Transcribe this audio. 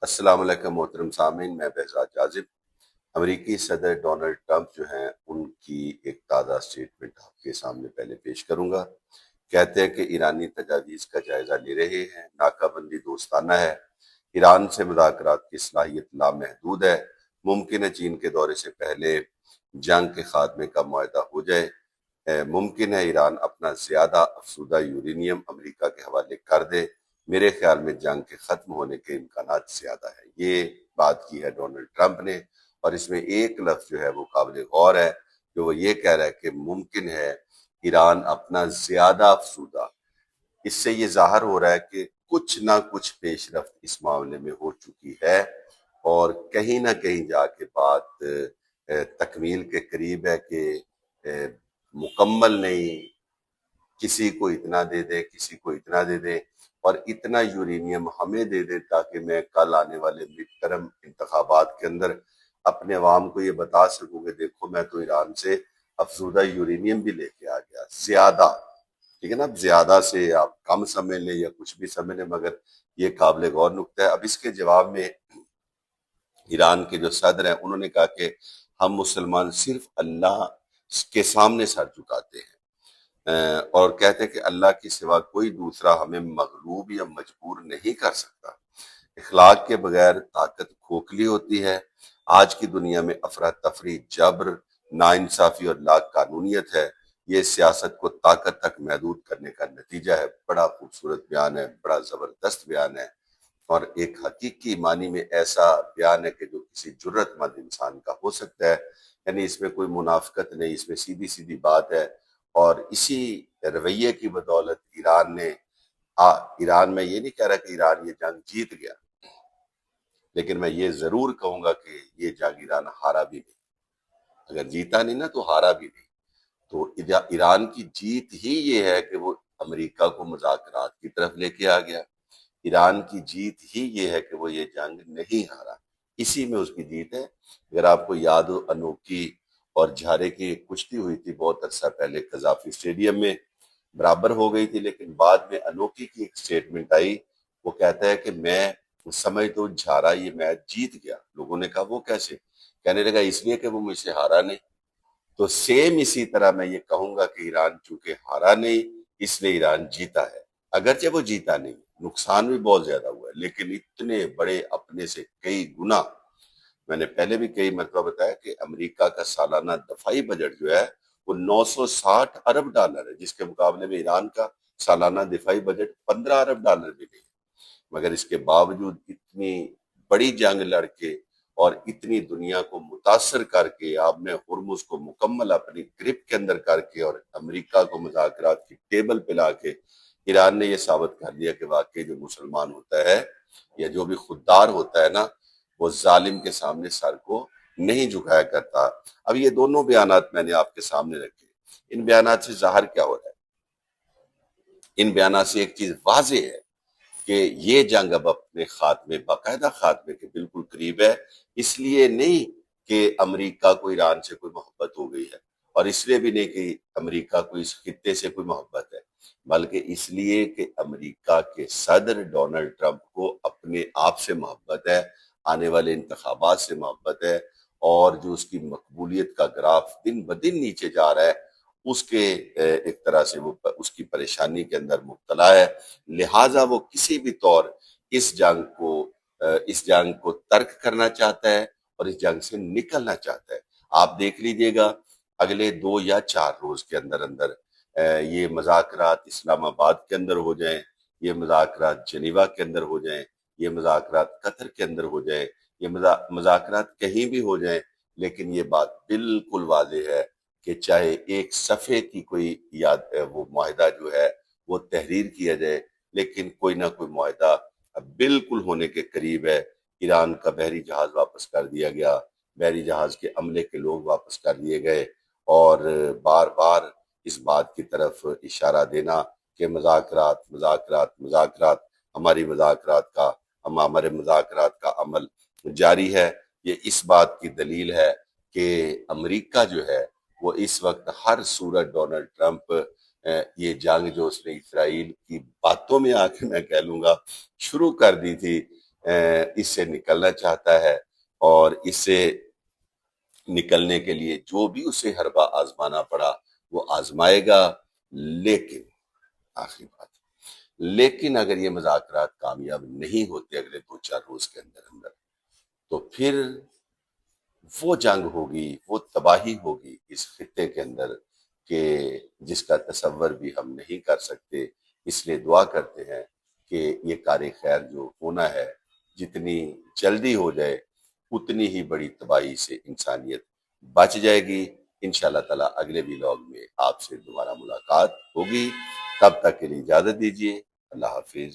السلام علیکم محترم سامعین، میں بہزاد جاذب۔ امریکی صدر ڈونلڈ ٹرمپ جو ہیں ان کی ایک تازہ سٹیٹمنٹ آپ کے سامنے پہلے پیش کروں گا۔ کہتے ہیں کہ ایرانی تجاویز کا جائزہ لے رہے ہیں، ناکہ بندی دوستانہ ہے، ایران سے مذاکرات کی صلاحیت لامحدود ہے، ممکن ہے چین کے دورے سے پہلے جنگ کے خاتمے کا معاہدہ ہو جائے، ممکن ہے ایران اپنا زیادہ افزودہ یورینیم امریکہ کے حوالے کر دے، میرے خیال میں جنگ کے ختم ہونے کے امکانات زیادہ ہیں۔ یہ بات کی ہے ڈونلڈ ٹرمپ نے، اور اس میں ایک لفظ جو ہے وہ قابل غور ہے کہ وہ یہ کہہ رہا ہے کہ ممکن ہے ایران اپنا زیادہ افزودہ۔ اس سے یہ ظاہر ہو رہا ہے کہ کچھ نہ کچھ پیش رفت اس معاملے میں ہو چکی ہے، اور کہیں نہ کہیں جا کے بات تکمیل کے قریب ہے کہ مکمل نہیں، کسی کو اتنا دے دے، کسی کو اتنا دے دے، اور اتنا یورینیم ہمیں دے دے تاکہ میں کل آنے والے مڈ ٹرم انتخابات کے اندر اپنے عوام کو یہ بتا سکوں کہ دیکھو میں تو ایران سے افزودہ یورینیم بھی لے کے آ گیا، زیادہ۔ ٹھیک ہے نا، اب زیادہ سے آپ کم سمجھ لیں یا کچھ بھی سمجھ لیں، مگر یہ قابل غور نکتہ ہے۔ اب اس کے جواب میں ایران کے جو صدر ہیں انہوں نے کہا کہ ہم مسلمان صرف اللہ کے سامنے سر جھکاتے ہیں، اور کہتے ہیں کہ اللہ کے سوا کوئی دوسرا ہمیں مغلوب یا مجبور نہیں کر سکتا۔ اخلاق کے بغیر طاقت کھوکھلی ہوتی ہے۔ آج کی دنیا میں افراتفری، جبر، ناانصافی اور لا قانونیت ہے، یہ سیاست کو طاقت تک محدود کرنے کا نتیجہ ہے۔ بڑا خوبصورت بیان ہے، بڑا زبردست بیان ہے، اور ایک حقیقی معنی میں ایسا بیان ہے کہ جو کسی جرت مند انسان کا ہو سکتا ہے۔ یعنی اس میں کوئی منافقت نہیں، اس میں سیدھی سیدھی بات ہے، اور اسی رویے کی بدولت ایران میں یہ نہیں کہہ رہا کہ ایران یہ جنگ جیت گیا، لیکن میں یہ ضرور کہوں گا کہ یہ جنگ ایران ہارا بھی نہیں۔ اگر جیتا نہیں نا تو ہارا بھی نہیں۔ تو ایران کی جیت ہی یہ ہے کہ وہ امریکہ کو مذاکرات کی طرف لے کے آ گیا۔ ایران کی جیت ہی یہ ہے کہ وہ یہ جنگ نہیں ہارا، اسی میں اس کی جیت ہے۔ اگر آپ کو یاد ہو، انوکھی اور جھارے کی کشتی ہوئی تھی بہت عرصہ پہلے قذافی اسٹیڈیم میں، برابر ہو گئی تھی، لیکن بعد میں انوکھی کی ایک سٹیٹمنٹ آئی، وہ کہتا ہے کہ میں سمجھ تو جھارا یہ میچ جیت گیا۔ لوگوں نے کہا وہ کیسے؟ کہنے لگا اس لیے کہ وہ مجھ سے ہارا نہیں۔ تو سیم اسی طرح میں یہ کہوں گا کہ ایران چونکہ ہارا نہیں، اس لیے ایران جیتا ہے۔ اگرچہ وہ جیتا نہیں، نقصان بھی بہت زیادہ ہوا ہے، لیکن اتنے بڑے اپنے سے کئی گنا۔ میں نے پہلے بھی کئی مرتبہ بتایا کہ امریکہ کا سالانہ دفاعی بجٹ جو ہے وہ 960 ارب ڈالر ہے، جس کے مقابلے میں ایران کا سالانہ دفاعی بجٹ 15 ارب ڈالر بھی نہیں ہے۔ مگر اس کے باوجود اتنی بڑی جنگ لڑ کے اور اتنی دنیا کو متاثر کر کے، آپ نے ہرمز کو مکمل اپنی گرپ کے اندر کر کے اور امریکہ کو مذاکرات کی ٹیبل پہ لا کے ایران نے یہ ثابت کر دیا کہ واقعی جو مسلمان ہوتا ہے یا جو بھی خوددار ہوتا ہے نا، وہ ظالم کے سامنے سر کو نہیں جھکایا کرتا۔ اب یہ دونوں بیانات میں نے آپ کے سامنے رکھے۔ ان بیانات سے ظاہر کیا ہو رہا ہے؟ ان بیانات سے ایک چیز واضح ہے کہ یہ جنگ اب اپنے خاتمے، باقاعدہ خاتمے کے بالکل قریب ہے۔ اس لیے نہیں کہ امریکہ کو ایران سے کوئی محبت ہو گئی ہے، اور اس لیے بھی نہیں کہ امریکہ کو اس خطے سے کوئی محبت ہے، بلکہ اس لیے کہ امریکہ کے صدر ڈونلڈ ٹرمپ کو اپنے آپ سے محبت ہے، آنے والے انتخابات سے محبت ہے، اور جو اس کی مقبولیت کا گراف دن بدن نیچے جا رہا ہے، اس کے ایک طرح سے وہ اس کی پریشانی کے اندر مبتلا ہے۔ لہٰذا وہ کسی بھی طور اس جنگ کو ترک کرنا چاہتا ہے اور اس جنگ سے نکلنا چاہتا ہے۔ آپ دیکھ لیجئے گا اگلے 2 یا 4 روز کے اندر اندر یہ مذاکرات اسلام آباد کے اندر ہو جائیں، یہ مذاکرات جنیوا کے اندر ہو جائیں، یہ مذاکرات قطر کے اندر ہو جائیں، یہ مذاکرات کہیں بھی ہو جائیں، لیکن یہ بات بالکل واضح ہے کہ چاہے ایک صفحے کی کوئی وہ معاہدہ جو ہے وہ تحریر کیا جائے، لیکن کوئی نہ کوئی معاہدہ بالکل ہونے کے قریب ہے۔ ایران کا بحری جہاز واپس کر دیا گیا، بحری جہاز کے عملے کے لوگ واپس کر دیے گئے، اور بار بار اس بات کی طرف اشارہ دینا کہ مذاکرات مذاکرات مذاکرات، ہمارے مذاکرات کا عمل جاری ہے۔ یہ اس بات کی دلیل ہے کہ امریکہ جو ہے وہ اس وقت ہر صورت ڈونلڈ ٹرمپ یہ جنگ جو اس نے اسرائیل کی باتوں میں آ کے میں کہہ لوں گا شروع کر دی تھی، اس سے نکلنا چاہتا ہے، اور اس سے نکلنے کے لیے جو بھی اسے حربہ آزمانا پڑا وہ آزمائے گا۔ لیکن آخری بات، لیکن اگر یہ مذاکرات کامیاب نہیں ہوتے اگلے 2-4 روز کے اندر اندر، تو پھر وہ جنگ ہوگی، وہ تباہی ہوگی اس خطے کے اندر کہ جس کا تصور بھی ہم نہیں کر سکتے۔ اس لیے دعا کرتے ہیں کہ یہ کار خیر جو ہونا ہے جتنی جلدی ہو جائے اتنی ہی بڑی تباہی سے انسانیت بچ جائے گی۔ انشاءاللہ تعالیٰ اگلے ولاگ میں آپ سے دوبارہ ملاقات ہوگی، تب تک کے لیے اجازت دیجیے۔ اللہ حافظ۔